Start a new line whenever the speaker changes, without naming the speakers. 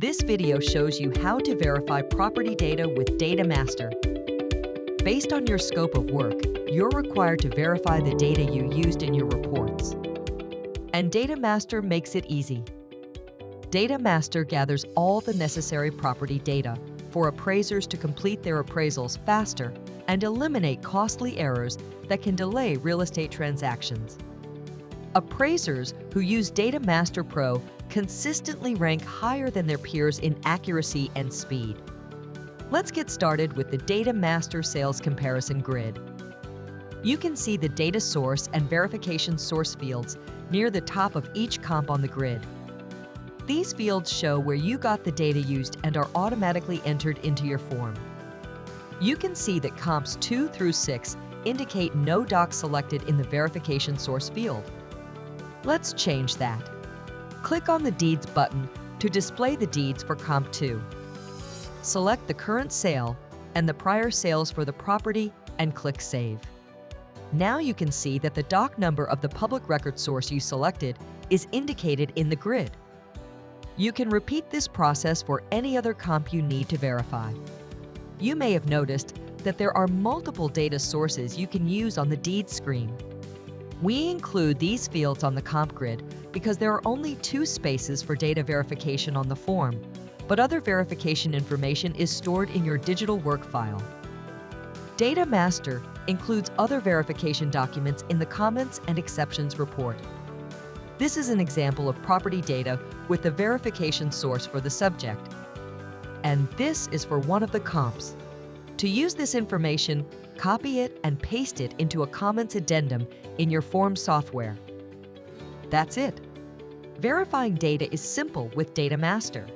This video shows you how to verify property data with DataMaster. Based on your scope of work, you're required to verify the data you used in your reports. And DataMaster makes it easy. DataMaster gathers all the necessary property data for appraisers to complete their appraisals faster and eliminate costly errors that can delay real estate transactions. Appraisers who use DataMaster Pro consistently rank higher than their peers in accuracy and speed. Let's get started with the DataMaster Sales Comparison grid. You can see the data source and verification source fields near the top of each comp on the grid. These fields show where you got the data used and are automatically entered into your form. You can see that comps 2 through 6 indicate no doc selected in the verification source field. Let's change that. Click on the Deeds button to display the deeds for Comp 2. Select the current sale and the prior sales for the property and click Save. Now you can see that the doc number of the public record source you selected is indicated in the grid. You can repeat this process for any other comp you need to verify. You may have noticed that there are multiple data sources you can use on the deed screen. We include these fields on the comp grid because there are only 2 spaces for data verification on the form, but other verification information is stored in your digital work file. DataMaster includes other verification documents in the Comments and Exceptions report. This is an example of property data with the verification source for the subject. And this is for one of the comps. To use this information, copy it and paste it into a comments addendum in your form software. That's it. Verifying data is simple with DataMaster.